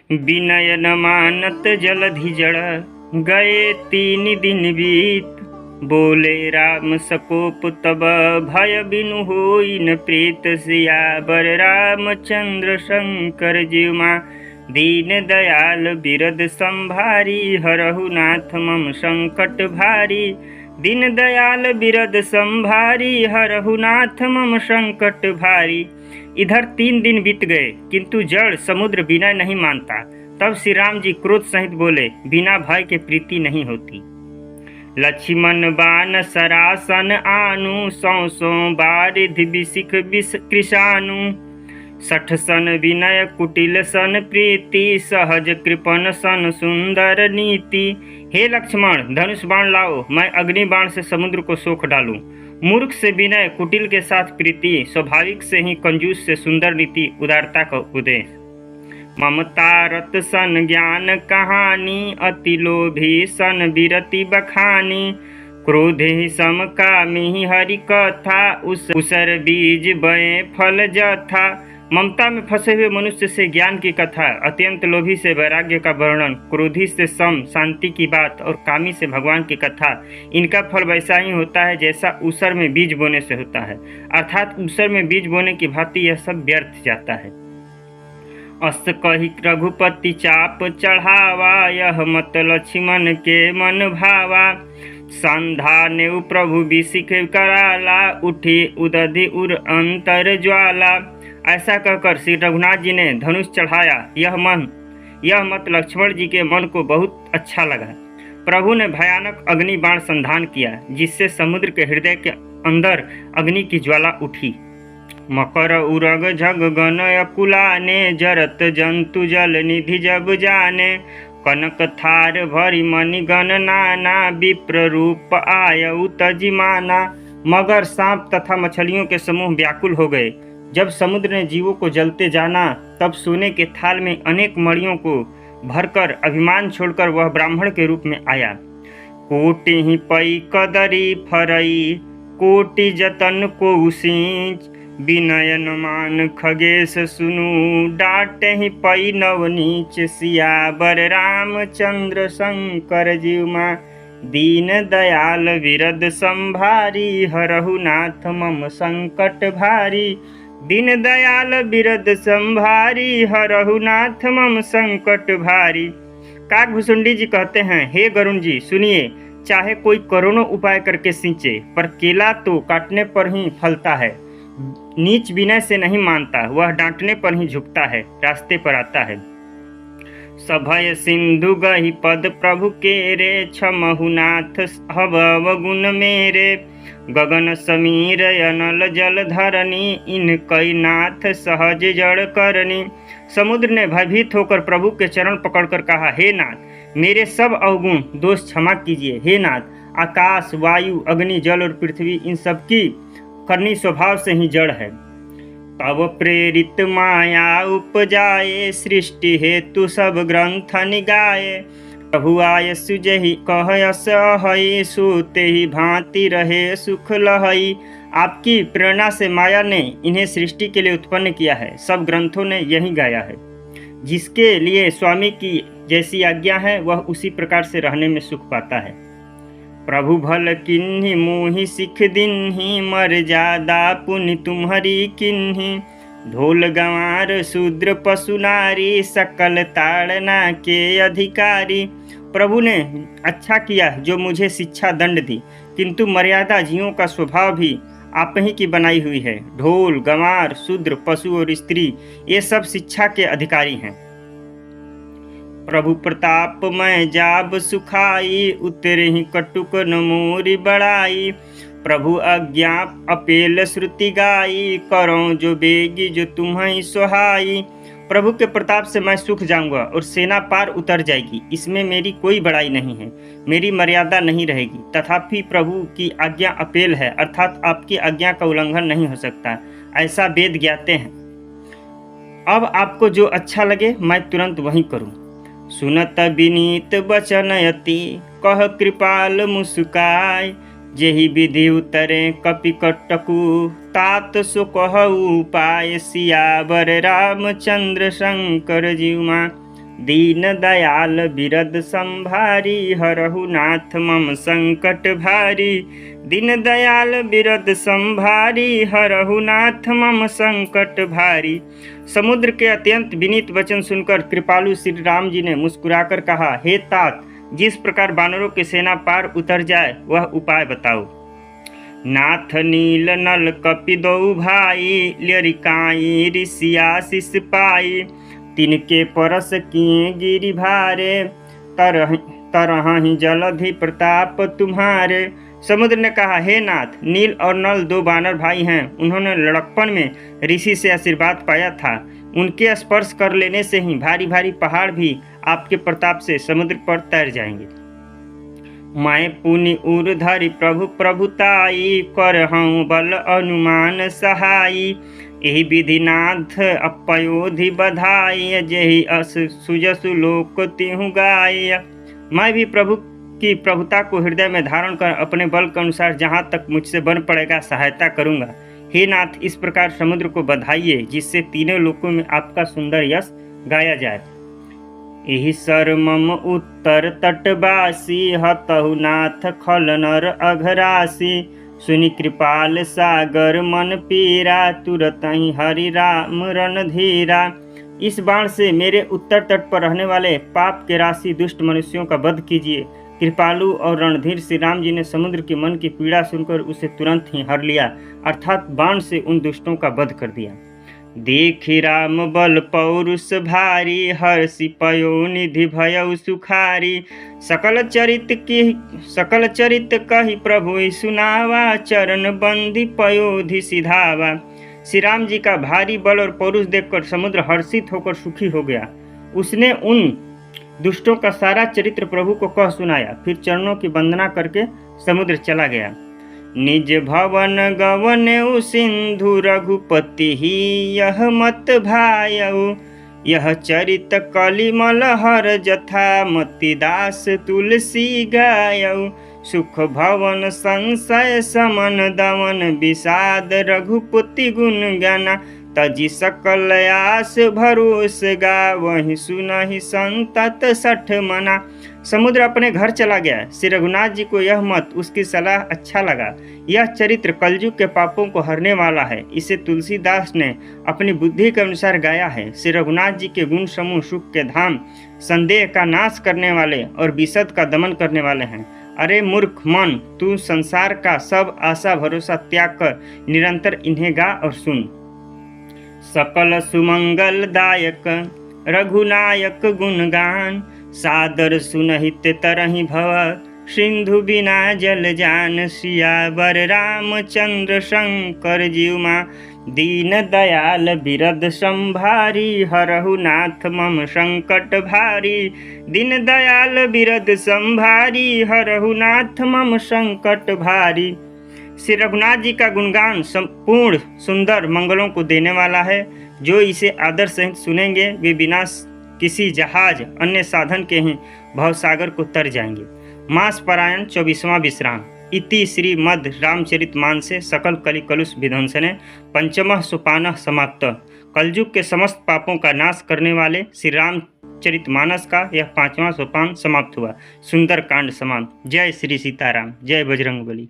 विनय न मानत जलधि जड़, गए 3 दिन बीत। बोले राम सकोप तब, भय बिनु होई न प्रीत। सियावर रामचंद्र शंकर जीव मां, दीन दयाल बिरद संभारी। हरहु नाथ मम संकट भारी, दीन दयाल बिरद संभारी। हरहु नाथ मम संकट भारी। इधर 3 दिन बीत गए, किंतु जड़ समुद्र विनय नहीं मानता। तब श्री राम जी क्रोध सहित बोले, बिना भय के प्रीति नहीं होती। लक्ष्मण बाण सरासन आनु, सौ सौ बारिधि बिसिख कृशानु। 60 सन विनय कुटिल सन प्रीति, सहज कृपण सन सुंदर नीति। हे लक्ष्मण, धनुष बाण लाओ, मैं अग्नि बाण से समुद्र को सोख डालूं। मूर्ख से विनय, कुटिल के साथ प्रीति, स्वाभाविक से ही कंजूस से सुंदर नीति, उदारता का उपदेश। ममता रत सन ज्ञान कहानी, अति लोभी सन विरति बखानी। क्रोधे ही समकामी हरि कथा, उसर बीज बए फल जथा। ममता में फंसे हुए मनुष्य से ज्ञान की कथा, अत्यंत लोभी से वैराग्य का वर्णन, क्रोधी से सम शांति की बात और कामी से भगवान की कथा, इनका फल वैसा ही होता है जैसा ऊसर में बीज बोने से होता है। अर्थात ऊसर में बीज बोने की भांति यह सब व्यर्थ जाता है। अस कही रघुपति चाप चढ़ावा, यह मत लक्ष्मण के मन भावा। संधा ने प्रभु बिसिख कराला, उठी उदधि उर अंतर ज्वाला। ऐसा कहकर श्री रघुनाथ जी ने धनुष चढ़ाया। यह मत लक्ष्मण जी के मन को बहुत अच्छा लगा। प्रभु ने भयानक अग्नि बाण संधान किया, जिससे समुद्र के हृदय के अंदर अग्नि की ज्वाला उठी। मकर उरग झग गन अकुलाने, जरत जंतु जल निधि जब जाने। कनक थार भरी मणि गण नाना, विप्र रूप आयउ तजिमाना। मगर सांप तथा मछलियों के समूह व्याकुल हो गए। जब समुद्र ने जीवों को जलते जाना, तब सोने के थाल में अनेक मणियों को भरकर अभिमान छोड़कर वह ब्राह्मण के रूप में आया। कोटि ही पई कदरी फरई, कोटि जतन को उसींच। विनय न मान खगेश सुनु, डांटे ही पई नवनीच। सियावर रामचंद्र शंकर जीव मां, दीन दयाल विरद संभारी। हरहु नाथ मम संकट भारी, दीन दयाल बिरद संभारी। हरहु नाथ मम संकट भारी। काकभूषुंडी जी कहते हैं, हे गरुण जी सुनिए, चाहे कोई करोड़ों उपाय करके सींचे, पर केला तो काटने पर ही फलता है। नीच विनय से नहीं मानता, वह डांटने पर ही झुकता है, रास्ते पर आता है। सभय सिंधु गहि पद प्रभु के रे, क्षमहु नाथ हव गुण मेरे। गगन समीर अनल जल धरनी, इन कई नाथ सहज जड़ करनी। समुद्र ने भयभीत होकर प्रभु के चरण पकड़कर कहा, हे नाथ, मेरे सब अवगुण दोष क्षमा कीजिए। हे नाथ, आकाश वायु अग्नि जल और पृथ्वी, इन सब की करनी स्वभाव से ही जड़ है। तब प्रेरित माया उपजाए, सृष्टि हेतु सब ग्रंथ निगाए। प्रभु आय सुजहि कहयस अहई, सूते ही भांति रहे सुख लहई। आपकी प्रेरणा से माया ने इन्हें सृष्टि के लिए उत्पन्न किया है। सब ग्रंथों ने यही गाया है। जिसके लिए स्वामी की जैसी आज्ञा है, वह उसी प्रकार से रहने में सुख पाता है। प्रभु भल किन्ही मोहि सिख दिन्ही, मर्यादा पुनि तुम्हारी किन्ही। ढोल गंवार शूद्र पशु नारी, सकल ताड़ना के अधिकारी। प्रभु ने अच्छा किया जो मुझे शिक्षा दंड दी, किंतु मर्यादा जीवों का स्वभाव भी आप ही की बनाई हुई है। ढोल गंवार शूद्र पशु और स्त्री, ये सब शिक्षा के अधिकारी हैं। प्रभु प्रताप मैं जाब सुखाई, उतरे ही कटुक न मोरी बड़ाई। प्रभु आज्ञा अपेल श्रुति गाई, करो जो बेगी जो तुम्हें सुहाई। प्रभु के प्रताप से मैं सुख जाऊंगा और सेना पार उतर जाएगी, इसमें मेरी कोई बड़ाई नहीं है, मेरी मर्यादा नहीं रहेगी। तथापि प्रभु की आज्ञा अपेल है, अर्थात आपकी आज्ञा का उल्लंघन नहीं हो सकता, ऐसा वेद ज्ञाते हैं। अब आपको जो अच्छा लगे मैं तुरंत वही करूं। सुनत विनीत बचन अति, कह कृपाल मुस्काय। जेहि विधि उतरे कपि कटकु, तात सो कहु उपाय। सियावर रामचंद्र शंकर जीव मां, दीन दयाल बिरद संभारी, हरहु नाथ मम संकट भारी। दीन दयाल बिरद संभारी, हरहु नाथ मम संकट भारी। समुद्र के अत्यंत विनीत वचन सुनकर कृपालु श्री राम जी ने मुस्कुराकर कहा, हे तात, जिस प्रकार बानरों की सेना पार उतर जाए वह उपाय बताओ। नाथ नील नल कपि दो भाई, लियरिकाई ऋषिया शिष पाई। तिनके परस किए गिरि भारे, तरहि जलधि प्रताप तुम्हारे। समुद्र ने कहा, हे नाथ, नील और नल दो बानर भाई हैं। उन्होंने लड़कपन में ऋषि से आशीर्वाद पाया था। उनके स्पर्श कर लेने से ही भारी भारी पहाड़ भी आपके प्रताप से समुद्र पर तैर जाएंगे। मैं पुनि उर्धरि प्रभु प्रभुताई, करहूँ बल अनुमान सहाई। एहि विधिनाथ अपयोधि बधाई, जेहि अस सुजसु लोक तिहु गाय। मैं भी प्रभु की प्रभुता को हृदय में धारण कर अपने बल के अनुसार जहाँ तक मुझसे बन पड़ेगा सहायता करूँगा। हे नाथ, इस प्रकार समुद्र को बधाइए, जिससे तीनों लोकों में आपका सुंदर यश गाया जाए। एहि सर मम उत्तर तटवासी, हतहु नाथ खल नर अघरासी। सुनि कृपाल सागर मन पीरा, तुरत ही हरि राम रणधीरा। इस बाण से मेरे उत्तर तट पर रहने वाले पाप के राशि दुष्ट मनुष्यों का वध कीजिए। कृपालु और रणधीर श्री राम जी ने समुद्र के मन की पीड़ा सुनकर उसे तुरंत ही हर लिया, अर्थात बाण से उन दुष्टों का वध कर दिया। देखि राम बल पौरुष भारी, हर्षि पयो निधि भयउ सुखारी। सकल चरित कहि प्रभु सुनावा, चरण बंदी पयोधि सिधावा। श्री राम जी का भारी बल और पौरुष देखकर समुद्र हर्षित होकर सुखी हो गया। उसने उन दुष्टों का सारा चरित्र प्रभु को कह सुनाया, फिर चरणों की वंदना करके समुद्र चला गया। निज भवन गवनेउ सिंधु, रघुपति ही यह मत भायउ। यह चरित कलिमल हर जथा, मति दास तुलसी गायउ। सुख भवन संशय समन दमन, विषाद रघुपति गुण गाना। तजी सकल आस भरोस गा, वही सुनहि संतत सठ मना। समुद्र अपने घर चला गया। श्री रघुनाथ जी को यह मत, उसकी सलाह अच्छा लगा। यह चरित्र कलयुग के पापों को हरने वाला है। इसे तुलसीदास ने अपनी बुद्धि के अनुसार गाया है। श्री रघुनाथ जी के गुण समूह सुख के धाम, संदेह का नाश करने वाले और विषद का दमन करने वाले हैं। अरे मूर्ख मन, तू संसार का सब आशा भरोसा त्याग कर निरंतर इन्हें गा और सुन। सकल सुमंगल दायक रघुनायक गुणगान, सादर सुनहित तरहि भव, सिंधु बिना जल जान। सियावर रामचंद्र शंकर जीवमा, दीन दयाल बिरद संभारी। हरहु नाथ मम संकट भारी। दीन दयाल बिरद संभारी, हरहु नाथ मम संकट भारी। श्री रघुनाथ जी का गुणगान संपूर्ण सुंदर मंगलों को देने वाला है। जो इसे आदर सहित सुनेंगे वे बिना किसी जहाज अन्य साधन के ही भवसागर को तर जाएंगे। मास पारायण 24वां विश्राम। इति श्री मध्य रामचरितमानसे सकल कलि कलुष विध्वंसने पंचमः सोपानः समाप्त। कलयुग के समस्त पापों का नाश करने वाले श्री रामचरितमानस का यह 5वां सोपान समाप्त हुआ। सुंदर कांड समाप्त। जय श्री सीताराम, जय बजरंगबली।